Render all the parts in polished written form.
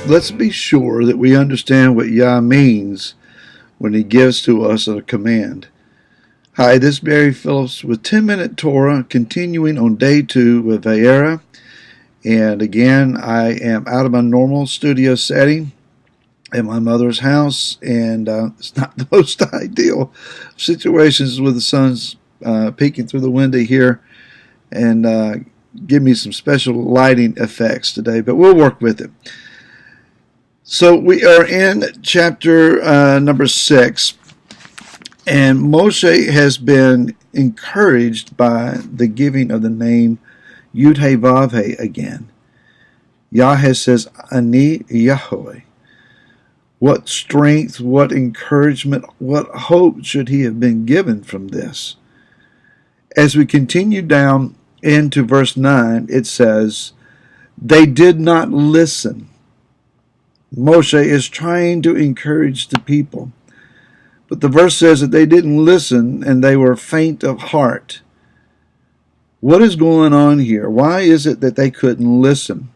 Let's be sure that we understand what Yah means when he gives to us a command. Hi, this is Barry Phillips with 10-Minute Torah, continuing on day 2 with Vayera. And again, I am out of my normal studio setting at my mother's house, and it's not the most ideal situations with the sun's peeking through the window here and give me some special lighting effects today, but we'll work with it. So we are in chapter number 6, and Moshe has been encouraged by the giving of the name Yud-He-Vav-He again. Yahweh says, Ani Yahweh. What strength, what encouragement, what hope should he have been given from this? As we continue down into verse 9, it says, they did not listen. Moshe is trying to encourage the people. But the verse says that they didn't listen and they were faint of heart. What is going on here? Why is it that they couldn't listen?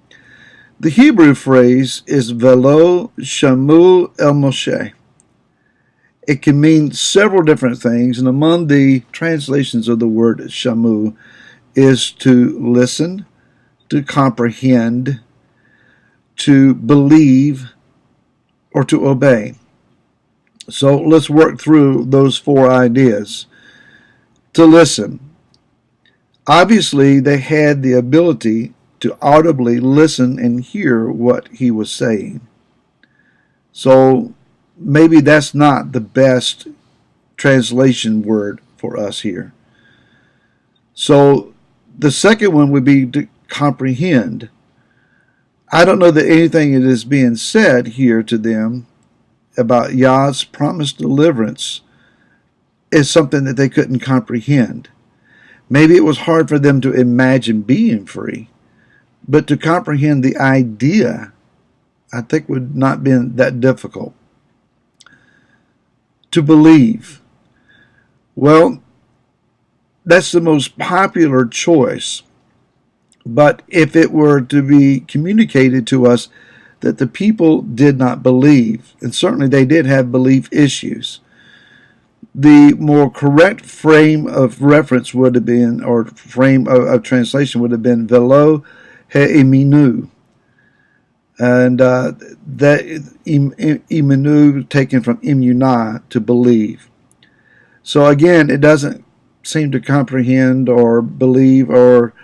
The Hebrew phrase is velo shamu el Moshe. It can mean several different things, and among the translations of the word shamu is to listen, to comprehend, to believe, or to obey. So let's work through those 4 ideas. To listen. Obviously, they had the ability to audibly listen and hear what he was saying. So maybe that's not the best translation word for us here. So the second one would be to comprehend. I don't know that anything that is being said here to them about Yah's promised deliverance is something that they couldn't comprehend. Maybe it was hard for them to imagine being free, but to comprehend the idea, I think, would not be that difficult. To believe. Well, that's the most popular choice. But if it were to be communicated to us that the people did not believe, and certainly they did have belief issues, the more correct frame of reference would have been, or frame of translation would have been, velo he'iminu. And that iminu taken from imuna, to believe. So again, it doesn't seem to comprehend or believe or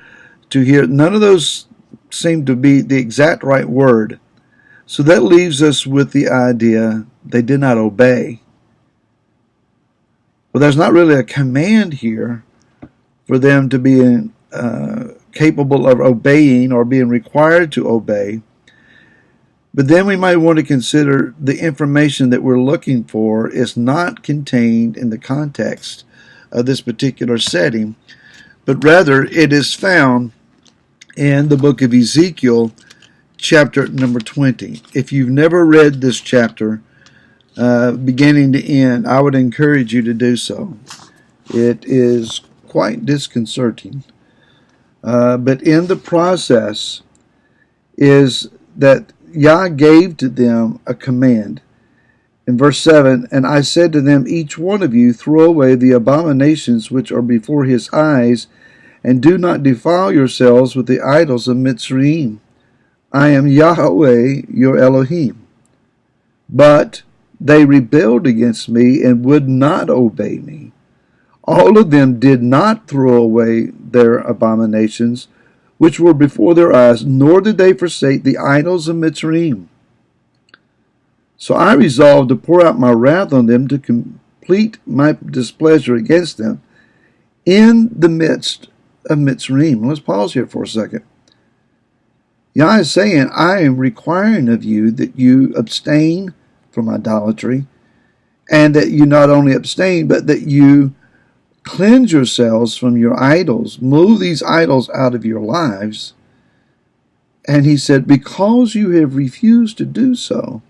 to hear. None of those seem to be the exact right word. So that leaves us with the idea they did not obey. Well, there's not really a command here for them to be capable of obeying or being required to obey. But then we might want to consider the information that we're looking for is not contained in the context of this particular setting, but rather it is found in the book of Ezekiel, chapter number 20. If you've never read this chapter, beginning to end, I would encourage you to do so. It is quite disconcerting. But in the process is that Yah gave to them a command. In verse 7, and I said to them, each one of you throw away the abominations which are before his eyes, and do not defile yourselves with the idols of Mitzrayim. I am Yahweh your Elohim. But they rebelled against me and would not obey me. All of them did not throw away their abominations, which were before their eyes, nor did they forsake the idols of Mitzrayim. So I resolved to pour out my wrath on them to complete my displeasure against them in the midst of Mitzrayim. Let's pause here for a second. Yah is saying, I am requiring of you that you abstain from idolatry, and that you not only abstain, but that you cleanse yourselves from your idols. Move these idols out of your lives. And he said, because you have refused to do so,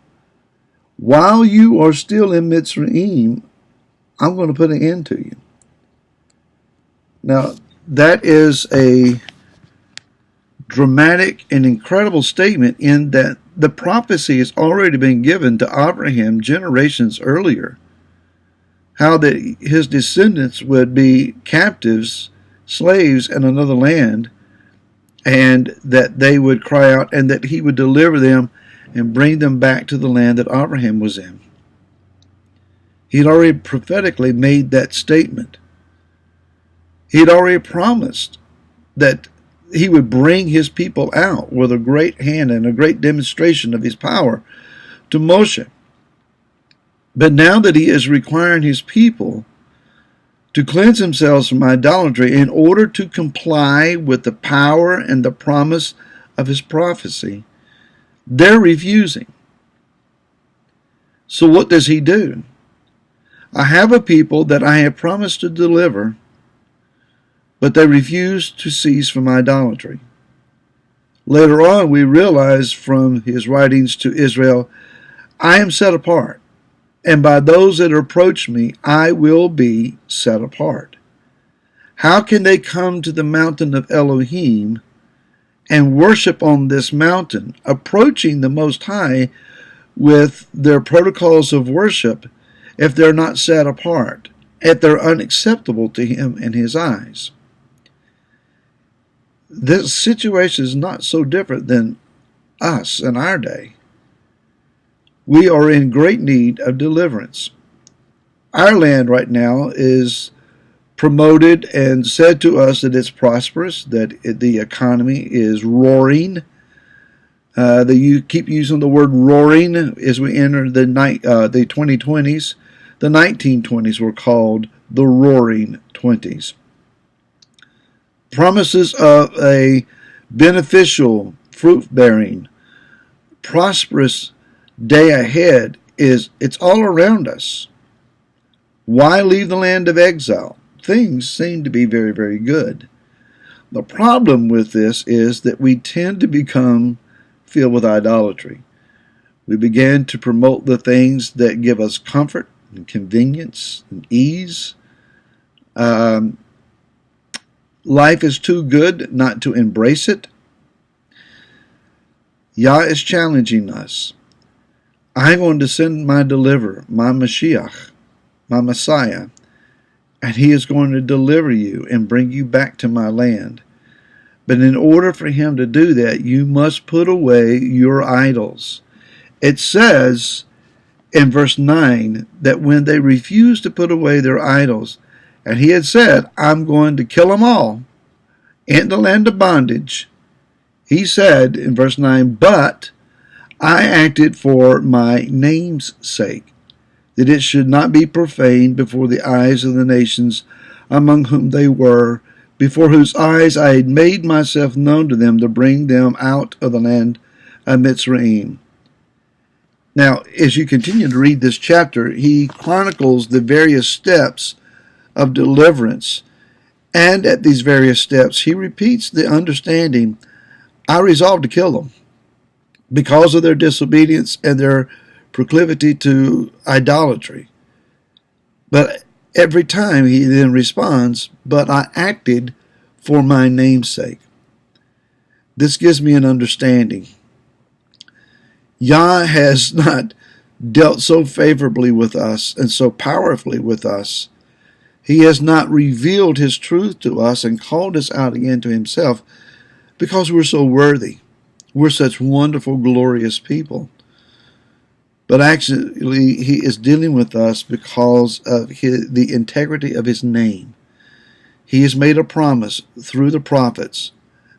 while you are still in Mitzrayim, I'm going to put an end to you. Now, that is a dramatic and incredible statement in that the prophecy has already been given to Abraham generations earlier, how that his descendants would be captives, slaves in another land, and that they would cry out, and that he would deliver them and bring them back to the land that Abraham was in. He had already prophetically made that statement. He had already promised that he would bring his people out with a great hand and a great demonstration of his power to Moshe. But now that he is requiring his people to cleanse themselves from idolatry in order to comply with the power and the promise of his prophecy, they're refusing. So what does he do? I have a people that I have promised to deliver, but they refuse to cease from idolatry. Later on, we realize from his writings to Israel, I am set apart, and by those that approach me, I will be set apart. How can they come to the mountain of Elohim and worship on this mountain, approaching the Most High with their protocols of worship, if they're not set apart, if they're unacceptable to him in his eyes? This situation is not so different than us in our day. We are in great need of deliverance. Our land right now is promoted and said to us that it's prosperous, that the economy is roaring. You keep using the word roaring as we enter the 2020s. The 1920s were called the Roaring 20s. Promises of a beneficial, fruit-bearing, prosperous day ahead it's all around us. Why leave the land of exile? Things seem to be very, very good. The problem with this is that we tend to become filled with idolatry. We begin to promote the things that give us comfort and convenience and ease. Life is too good not to embrace it. Yah is challenging us. I'm going to send my deliverer, my Mashiach, my Messiah, and he is going to deliver you and bring you back to my land. But in order for him to do that, you must put away your idols. It says in verse 9 that when they refused to put away their idols, and he had said, I'm going to kill them all in the land of bondage, he said in verse 9, but I acted for my name's sake, that it should not be profaned before the eyes of the nations among whom they were, before whose eyes I had made myself known to them to bring them out of the land of Mitzrayim. Now, as you continue to read this chapter, he chronicles the various steps of deliverance, and at these various steps, he repeats the understanding, I resolved to kill them because of their disobedience and their proclivity to idolatry. But every time he then responds, but I acted for my name's sake. This gives me an understanding. Yah has not dealt so favorably with us and so powerfully with us. He has not revealed his truth to us and called us out again to himself because we're so worthy. We're such wonderful, glorious people. But actually, he is dealing with us because of the integrity of his name. He has made a promise through the prophets.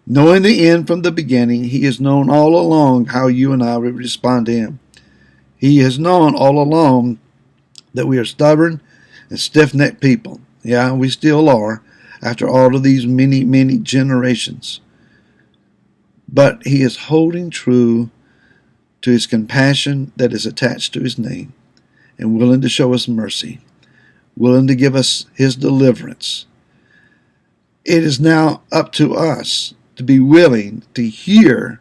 Knowing the end from the beginning, he has known all along how you and I would respond to him. He has known all along that we are stubborn and stiff-necked people. Yeah, we still are, after all of these many, many generations. But he is holding true to his compassion that is attached to his name, and willing to show us mercy, willing to give us his deliverance. It is now up to us to be willing to hear,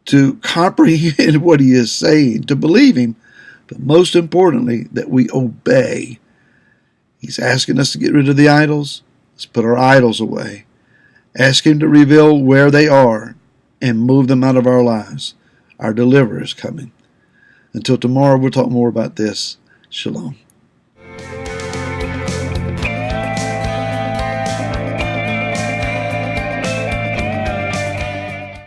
to comprehend what he is saying, to believe him, but most importantly, that we obey. He's asking us to get rid of the idols. Let's put our idols away. Ask him to reveal where they are. and move them out of our lives. Our deliverer is coming. Until tomorrow, we'll talk more about this. Shalom.